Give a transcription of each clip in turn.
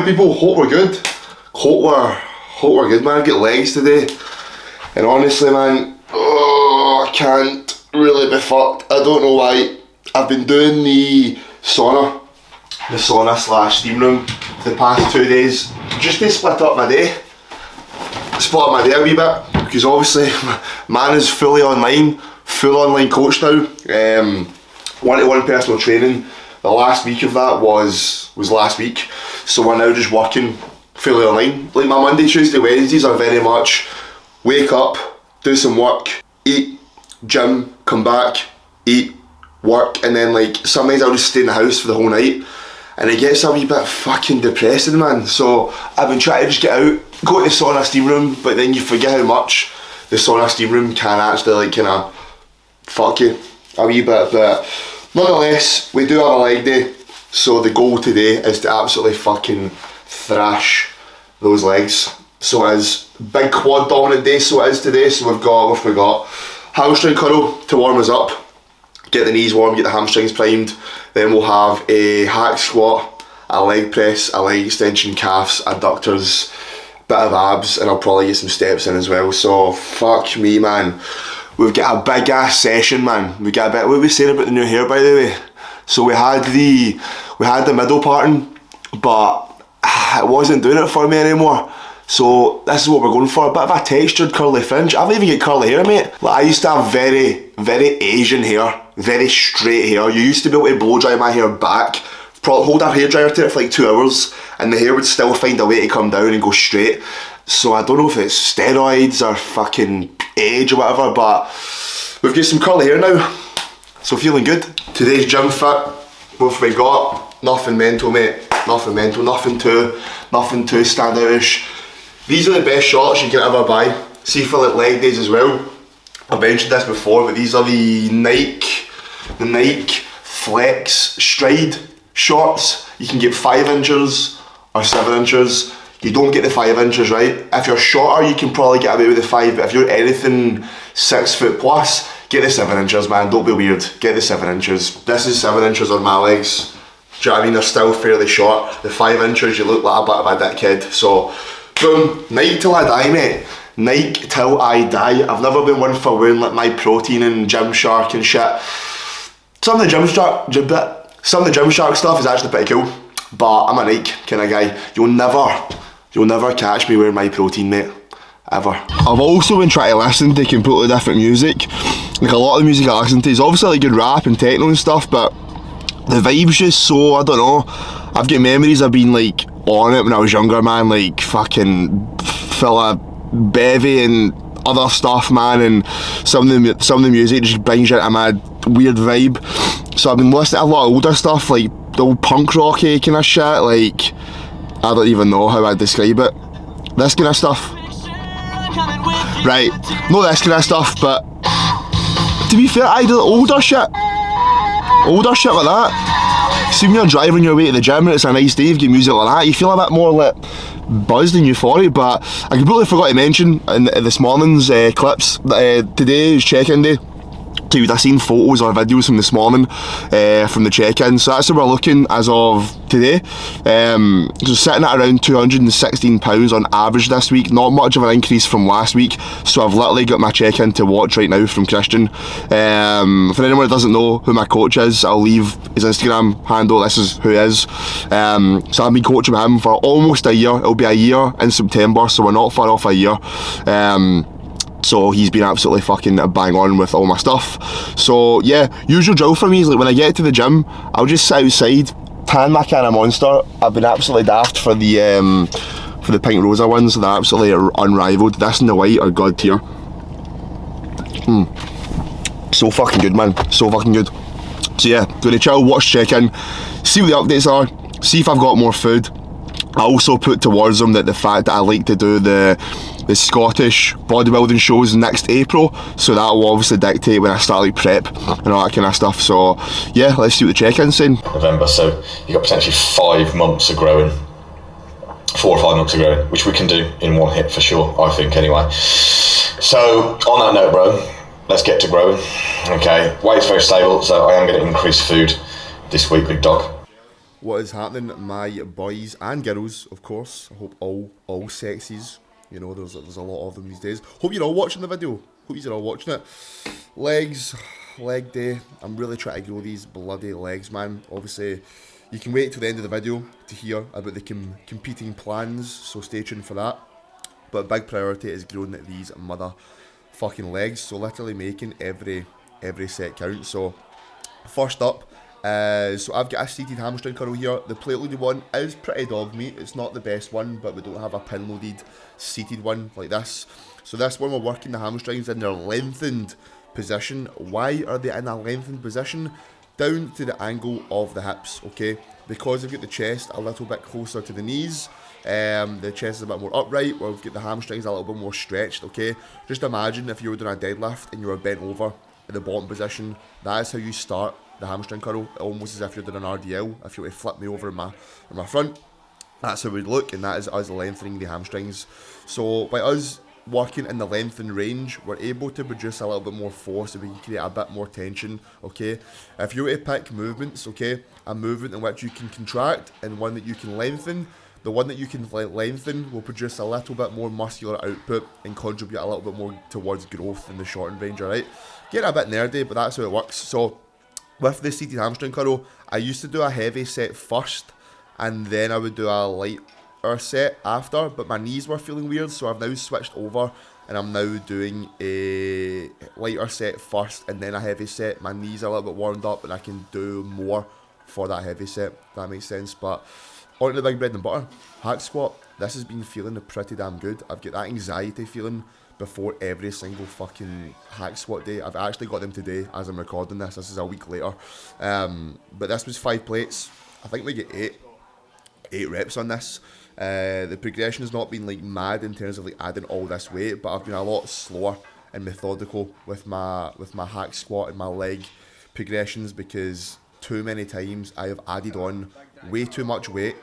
people? Hope we're good. Hope we're good, man. I've got legs today. And honestly, man, I can't really be fucked. I don't know why. I've been doing the sauna slash steam room for the past 2 days. Just to split up my day. Split up my day a wee bit. Because obviously, man is fully online coach now. One-to-one personal training. The last week of that was last week. So we're now just working fully online. Like my Monday, Tuesday, Wednesdays are very much wake up, do some work, eat, gym, come back, eat, work, and then like sometimes I'll just stay in the house for the whole night. And it gets a wee bit fucking depressing, man. So I've been trying to just get out, go to the sauna steam room, but then you forget how much the sauna steam room can actually like kind of fuck you a wee bit. But nonetheless, we do have a leg day. So the goal today is to absolutely fucking thrash those legs. So it is big quad dominant day, so it is today. So we've got hamstring curl to warm us up, get the knees warm, get the hamstrings primed. Then we'll have a hack squat, a leg press, a leg extension, calves, adductors, bit of abs, and I'll probably get some steps in as well. So fuck me, man. We've got a big ass session, man. We got a bit. What were we saying about the new hair, by the way? So we had the middle parting, but it wasn't doing it for me anymore. So this is what we're going for, a bit of a textured curly fringe. I haven't even got curly hair, mate. Like, I used to have very, very Asian hair, very straight hair. You used to be able to blow dry my hair back, hold a hairdryer to it for like 2 hours, and the hair would still find a way to come down and go straight. So I don't know if it's steroids or fucking age or whatever, but we've got some curly hair now, so feeling good. Today's gym fit, what have we got? Nothing mental, mate. Nothing mental, nothing too standoutish. These are the best shorts you can ever buy. See, for like leg days as well. I've mentioned this before, but these are the Nike Flex Stride shorts. You can get 5 inches or 7 inches. You don't get the 5 inches, right? If you're shorter, you can probably get away with the 5, but if you're anything 6 foot plus, get the 7 inches, man. Don't be weird. Get the 7 inches. This is 7 inches on my legs. Do you know what I mean? They're still fairly short. The 5 inches, you look like a bit of a dickhead. So, boom, Nike till I die, mate. Nike till I die. I've never been one for wearing like my protein and Gymshark and shit. Some of the Gymshark stuff is actually pretty cool, but I'm a Nike kind of guy. You'll never catch me wearing my protein, mate. Ever. I've also been trying to listen to completely different music. Like, a lot of the music I listen to is obviously like good rap and techno and stuff, but the vibe's just so, I don't know. I've got memories of being like on it when I was younger, man, like fucking full of bevy and other stuff, man, and some of the music just brings you into a mad weird vibe. So I've been listening to a lot of older stuff, like the old punk rocky kind of shit, like, I don't even know how I'd describe it. This kind of stuff. Right, not this kind of stuff, but to be fair, I do older shit like that. See, when you're driving your way to the gym and it's a nice day, you've got music like that, you feel a bit more like buzzed and euphoric. But I completely forgot to mention in this morning's clips that today is check-in day. So you would have seen photos or videos from this morning from the check-in. So that's what we're looking as of today. So sitting at around £216 on average this week. Not much of an increase from last week. So I've literally got my check-in to watch right now from Christian. For anyone who doesn't know who my coach is, I'll leave his Instagram handle. This is who he is. So I've been coaching with him for almost a year. It'll be a year in September, so we're not far off a year. So he's been absolutely fucking bang on with all my stuff. So yeah, usual drill for me is like when I get to the gym, I'll just sit outside, tan my can of Monster. I've been absolutely daft for the Pink Rosa ones. They're absolutely unrivaled. This and the white are god tier. So fucking good, man. So fucking good. So yeah, gonna chill, watch check-in, see what the updates are, see if I've got more food. I also put towards them that the fact that I like to do the Scottish bodybuilding shows next April, so that will obviously dictate when I start like prep and all that kind of stuff. So yeah, let's see what the check-in's saying. November, so you've got potentially 5 months of growing, 4 or 5 months of growing, which we can do in one hit for sure, I think anyway. So on that note, bro, let's get to growing. Okay, weight's very stable, so I am going to increase food this week, big dog. What is happening, my boys and girls, of course? I hope all sexies. You know, there's a lot of them these days. Hope you're all watching the video. Hope you're all watching it. Legs, leg day. I'm really trying to grow these bloody legs, man. Obviously, you can wait till the end of the video to hear about the competing plans, so stay tuned for that. But a big priority is growing these motherfucking legs. So literally making every set count. So first up, so I've got a seated hamstring curl here. The plate loaded one is pretty dog meat. It's not the best one, but we don't have a pin loaded seated one like this. So this one we're working the hamstrings in their lengthened position. Why are they in a lengthened position? Down to the angle of the hips, okay? Because we've got the chest a little bit closer to the knees. The chest is a bit more upright, where we've got the hamstrings a little bit more stretched, okay? Just imagine if you were doing a deadlift and you were bent over in the bottom position. That is how you start the hamstring curl, almost as if you're doing an RDL. If you were to flip me over in my front, that's how it would look, and that is us lengthening the hamstrings. So by us working in the lengthened range, we're able to produce a little bit more force, so we can create a bit more tension, okay? If you were to pick movements, okay, a movement in which you can contract and one that you can lengthen, the one that you can lengthen will produce a little bit more muscular output and contribute a little bit more towards growth in the shortened range, alright? Getting a bit nerdy, but that's how it works. So with the seated hamstring curl, I used to do a heavy set first, and then I would do a lighter set after, but my knees were feeling weird, so I've now switched over, and I'm now doing a lighter set first, and then a heavy set. My knees are a little bit warmed up, and I can do more for that heavy set, if that makes sense. But on to the big bread and butter, hack squat. This has been feeling pretty damn good. I've got that anxiety feeling before every single fucking hack squat day. I've actually got them today as I'm recording this. This is a week later. But this was 5 plates. I think we get 8 reps on this. The progression has not been like mad in terms of like adding all this weight, but I've been a lot slower and methodical with my hack squat and my leg progressions, because too many times I have added on way too much weight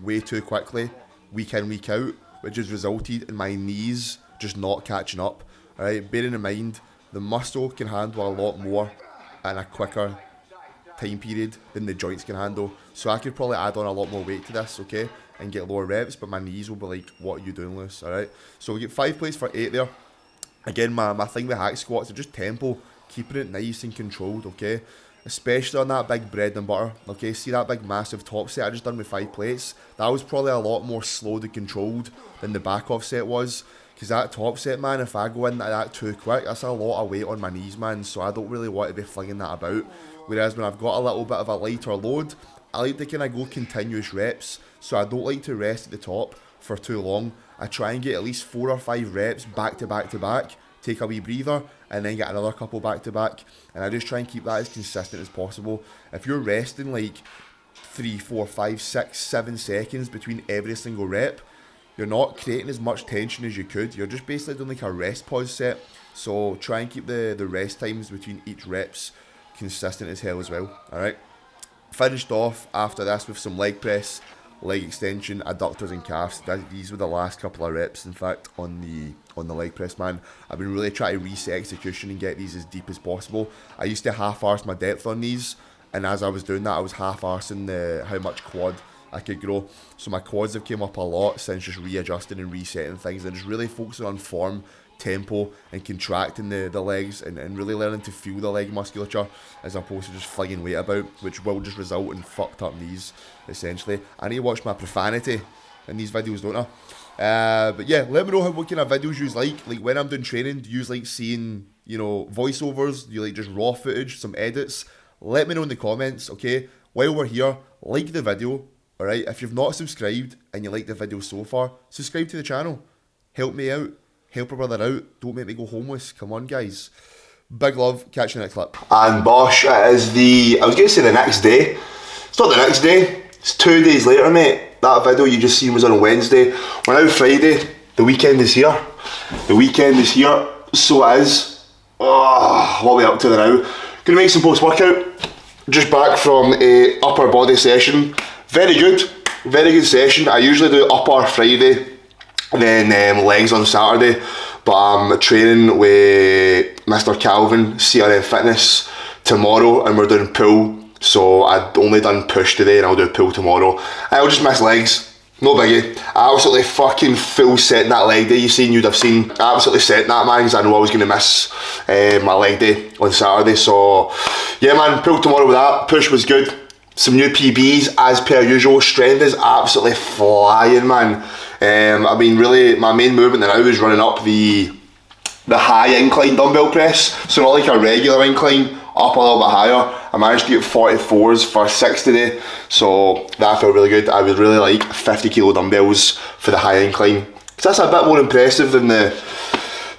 way too quickly, week in, week out, which has resulted in my knees just not catching up. Alright, bearing in mind, the muscle can handle a lot more in a quicker time period than the joints can handle. So I could probably add on a lot more weight to this, okay, and get lower reps, but my knees will be like, what are you doing, Lewis? Alright, so we get 5 plates for 8 there. Again, my thing with hack squats is just tempo, keeping it nice and controlled, okay? Especially on that big bread and butter, okay? See that big massive top set I just done with 5 plates? That was probably a lot more slowed and controlled than the back off set was. Because that top set, man, if I go in like that too quick, that's a lot of weight on my knees, man. So I don't really want to be flinging that about. Whereas when I've got a little bit of a lighter load, I like to kind of go continuous reps. So I don't like to rest at the top for too long. I try and get at least 4 or 5 reps back to back to back, take a wee breather, and then get another couple back to back. And I just try and keep that as consistent as possible. If you're resting like 3, 4, 5, 6, 7 seconds between every single rep, you're not creating as much tension as you could. You're just basically doing like a rest pause set. So try and keep the rest times between each reps consistent as hell as well. Alright. Finished off after this with some leg press, leg extension, adductors and calves. These were the last couple of reps, in fact, on the leg press, man. I've been really trying to reset execution and get these as deep as possible. I used to half-arse my depth on these, and as I was doing that, I was half-arsing how much quad I could grow. So my quads have came up a lot since just readjusting and resetting things, and just really focusing on form, tempo, and contracting the legs, and really learning to feel the leg musculature as opposed to just flinging weight about, which will just result in fucked up knees, essentially. I need to watch my profanity in these videos, don't I? But yeah, let me know what kind of videos you like when I'm doing training. Do you like seeing, you know, voiceovers? Do you like just raw footage, some edits? Let me know in the comments, okay? While we're here, like the video. Alright, if you've not subscribed and you like the video so far, subscribe to the channel. Help me out. Help a brother out. Don't make me go homeless. Come on, guys. Big love. Catch you next clip. And bosh, it is I was going to say the next day. It's not the next day. It's 2 days later, mate. That video you just seen was on Wednesday. We're now Friday. The weekend is here. The weekend is here. So it is. Oh, what are we up to now? Gonna make some post-workout. Just back from a upper body session. Very good session. I usually do upper Friday, then legs on Saturday, but I'm training with Mr. Calvin, CRM Fitness, tomorrow, and we're doing pull, So I'd only done push today and I'll do pull tomorrow. I'll just miss legs. No biggie. I absolutely fucking full set that leg day you'd have seen. I absolutely set that, man, because I know I was going to miss my leg day on Saturday. So yeah, man, pull tomorrow with that. Push was good. Some new PBs as per usual. Strength is absolutely flying, man. I mean, really, my main movement now is running up the high incline dumbbell press. So not like a regular incline, up a little bit higher. I managed to get 44s for 6 today, so that felt really good. I would really like 50 kilo dumbbells for the high incline, because that's a bit more impressive than the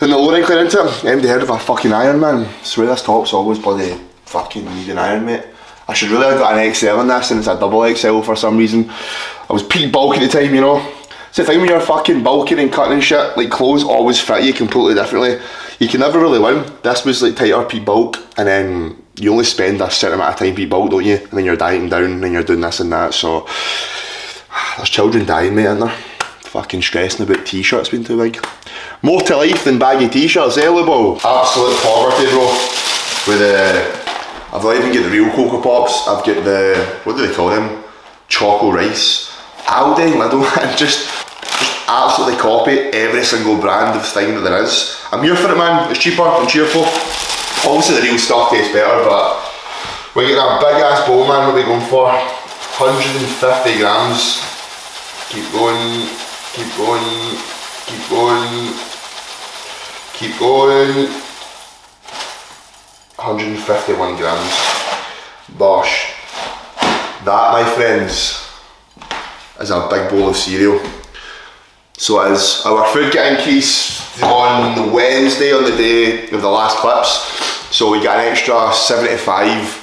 lower incline, isn't it? Anybody heard of a fucking iron, man? I swear this top's always bloody fucking needing iron, mate. I should really have got an XL in this, and it's a double XL for some reason. I was peak bulk at the time, you know. It's the thing when you're fucking bulking and cutting and shit, like clothes always fit you completely differently. You can never really win. This was like tighter peak bulk, and then you only spend a certain amount of time peak bulk, don't you? And then you're dieting down, and then you're doing this and that, so there's children dying, mate, isn't there? Fucking stressing about t-shirts being too big. More to life than baggy t-shirts, eh, Lubo? Absolute poverty, bro. With I've not even got the real Cocoa Pops. I've got the, what do they call them? Choco Rice. Aldi, I don't, just absolutely copy every single brand of thing that there is. I'm here for it, man. It's cheaper and cheerful. Obviously the real stuff tastes better, but we're getting a big ass bowl, man. What are we going for? 150 grams. Keep going, keep going, keep going, keep going. 151 grams. Bosh. That, my friends, is a big bowl of cereal. So as our food get increased on Wednesday, on the day of the last clips, so we got an extra 75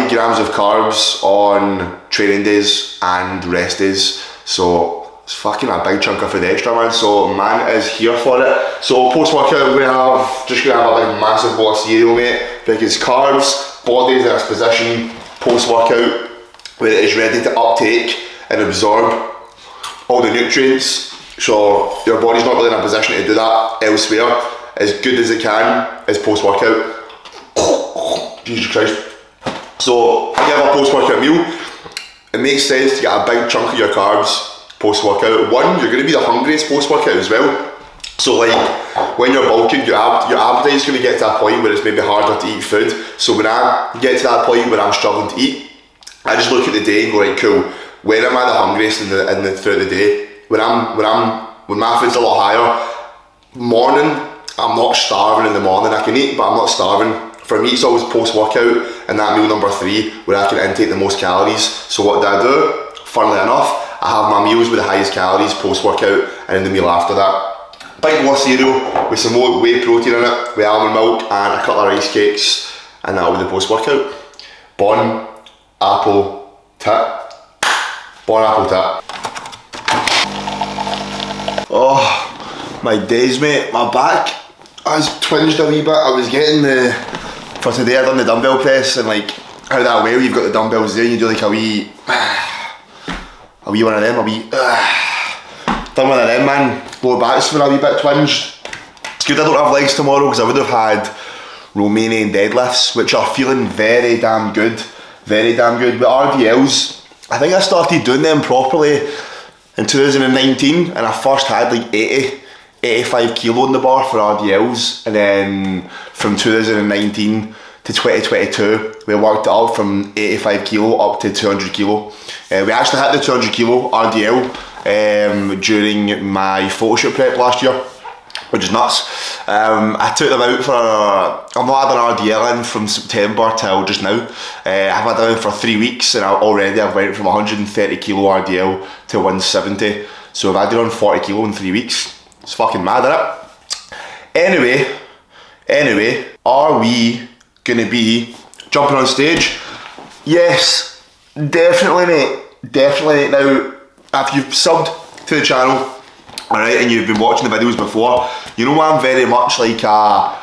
grams of carbs on training days and rest days. So it's fucking a big chunk of food extra, man. So man is here for it. So post workout we're gonna have a big massive bowl of cereal, mate, because carbs, body's in its position post workout where it is ready to uptake and absorb all the nutrients, so your body's not really in a position to do that elsewhere as good as it can as post-workout. Jesus Christ. So when you have a post-workout meal, it makes sense to get a big chunk of your carbs post-workout. One, you're going to be the hungriest post-workout as well. So like when you're bulking, your appetite is going to get to a point where it's maybe harder to eat food. So when I get to that point where I'm struggling to eat, I just look at the day and go, right, cool, where am I the hungriest throughout the day? When my food's a lot higher, morning, I'm not starving in the morning. I can eat, but I'm not starving. For me, it's always post-workout and that meal number 3 where I can intake the most calories. So what do? Funnily enough, I have my meals with the highest calories post-workout, and then the meal after that. Big bowl of cereal with some more whey protein in it, with almond milk and a couple of rice cakes, and that'll be the post-workout. Bon apple tit. Bon apple tit. Oh, my days, mate. My back has twinged a wee bit. I was getting for today I done the dumbbell press, and like how that way you've got the dumbbells there and you do like a wee one of them, done one of them, man. Lower back's for a wee bit twinged. It's good I don't have legs tomorrow, because I would have had Romanian deadlifts, which are feeling very damn good. Very damn good. With RDLs, I think I started doing them properly in 2019, and I first had like 85 kilo in the bar for RDLs, and then from 2019 to 2022 we worked it up from 85 kilo up to 200 kilo. We actually hit the 200 kilo RDL during my photo shoot prep last year, which is nuts. I took them out for, I've not had an RDL in from September till just now. I've had them in for 3 weeks, and I've went from 130 kilo RDL to 170. So I've added on 40 kilo in 3 weeks. It's fucking mad, isn't it? Anyway, are we gonna be jumping on stage? Yes, definitely, mate. Definitely. Now, if you've subbed to the channel, alright, and you've been watching the videos before, you know I'm very much like I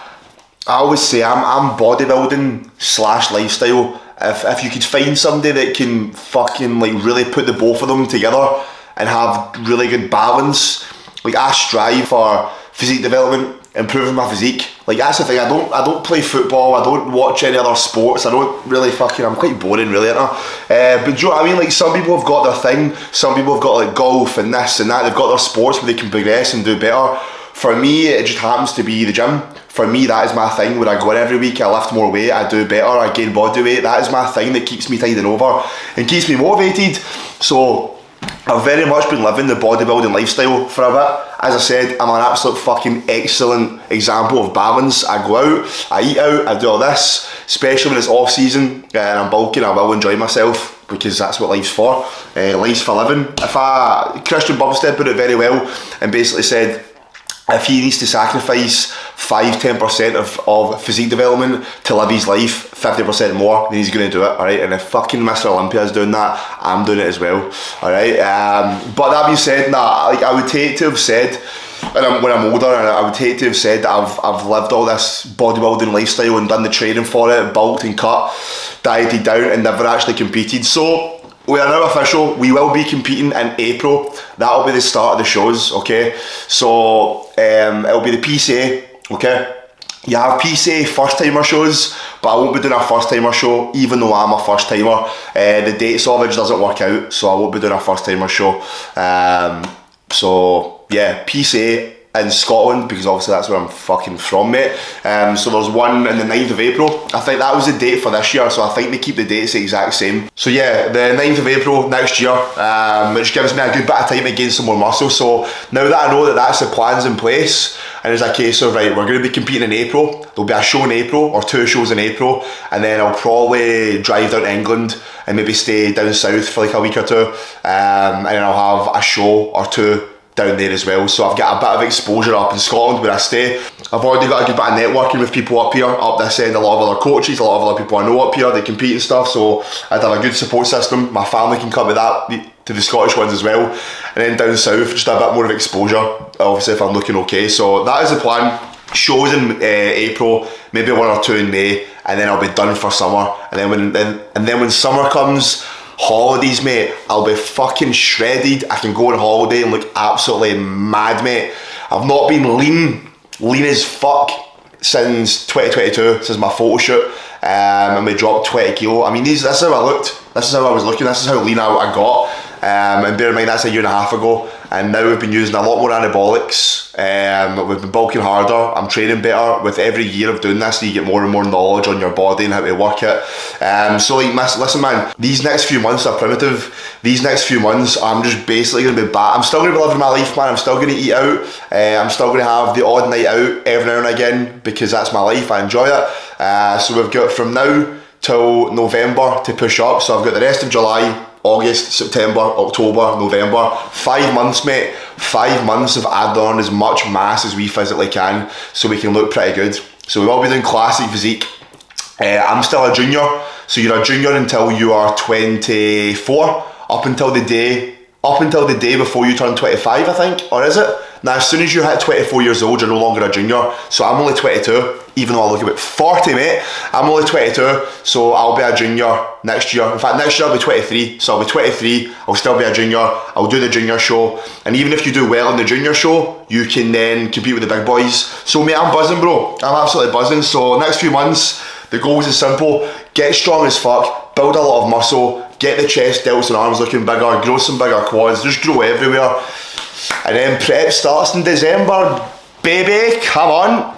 always say I'm bodybuilding / lifestyle. If you could find somebody that can fucking like really put the both of them together and have really good balance, like I strive for physique development improving my physique. Like, that's the thing, I don't play football, I don't watch any other sports, I don't really I'm quite boring really, aren't I? But do you know what I mean? Like, some people have got their thing, some people have got like golf and this and that, they've got their sports where they can progress and do better. For me, it just happens to be the gym. For me, that is my thing, where I go in every week, I lift more weight, I do better, I gain body weight. That is my thing that keeps me tiding over and keeps me motivated. So I've very much been living the bodybuilding lifestyle for a bit. As I said, I'm an absolute fucking excellent example of balance. I go out, I eat out, I do all this, especially when it's off season and I'm bulking, I will enjoy myself, because that's what life's for. Life's for living. Christian Bumstead put it very well and basically said, if he needs to sacrifice 5-10% of physique development to live his life 50% more, then he's going to do it, alright? And if fucking Mr. Olympia is doing that, I'm doing it as well, alright? But that being said, like, I would hate to have said, when I'm older, and I would hate to have said that I've lived all this bodybuilding lifestyle and done the training for it, bulked and cut, dieted down, and never actually competed. So we are now official, we will be competing in April. That'll be the start of the shows, okay? So it'll be the PCA, okay? You have PCA first timer shows, but I won't be doing a first timer show, even though I'm a first timer. The dates of it doesn't work out, so I won't be doing a first timer show. So yeah, PCA in Scotland, because obviously that's where I'm fucking from, mate. So there's one in the 9th of April. I think that was the date for this year, so I think they keep the dates the exact same. So yeah, the 9th of April next year, which gives me a good bit of time to gain some more muscle. So now that I know that that's the plans in place, and it's a case of, right, we're going to be competing in April, there'll be a show in April, or 2 shows in April, and then I'll probably drive down to England and maybe stay down south for like a week or 2, and then I'll have a show or 2 down there as well. So I've got a bit of exposure up in Scotland where I stay. I've already got a good bit of networking with people up here, up this end, a lot of other coaches, a lot of other people I know up here, they compete and stuff, so I'd have a good support system. My family can come with that, to the Scottish ones as well. And then down south, just a bit more of exposure, obviously if I'm looking okay. So that is the plan. Shows in April, maybe 1 or 2 in May, and then I'll be done for summer. And then when summer comes, holidays, mate, I'll be fucking shredded. I can go on holiday and look absolutely mad, mate. I've not been lean as fuck since 2022, since my photo shoot, and we dropped 20 kilo. I mean, this is how I looked, this is how I was looking, this is how lean I got. And bear in mind, that's a year and a half ago, and now we've been using a lot more anabolics. We've been bulking harder, I'm training better. With every year of doing this, you get more and more knowledge on your body and how to work it. So like, listen man, these next few months are primitive. These next few months, I'm just basically going to be back. I'm still going to be living my life, man. I'm still going to eat out. I'm still going to have the odd night out every now and again, because that's my life, I enjoy it. So we've got from now till November to push up. So I've got the rest of July, August, September, October, November. 5 months, mate. 5 months of adding on as much mass as we physically can, so we can look pretty good. So we will be doing classic physique. I'm still a junior, so you're a junior until you are 24, up until the day before you turn 25, I think, or is it? Now, as soon as you hit 24 years old, you're no longer a junior. So I'm only 22, even though I look about 40, mate. I'm only 22, so I'll be a junior next year. In fact, next year I'll be 23, so I'll be 23, I'll still be a junior, I'll do the junior show, and even if you do well in the junior show, you can then compete with the big boys. So mate, I'm buzzing, bro. I'm absolutely buzzing. So next few months, the goals is simple: get strong as fuck, build a lot of muscle, get the chest, delts and arms looking bigger, grow some bigger quads, just grow everywhere. And then prep starts in December, baby, come on.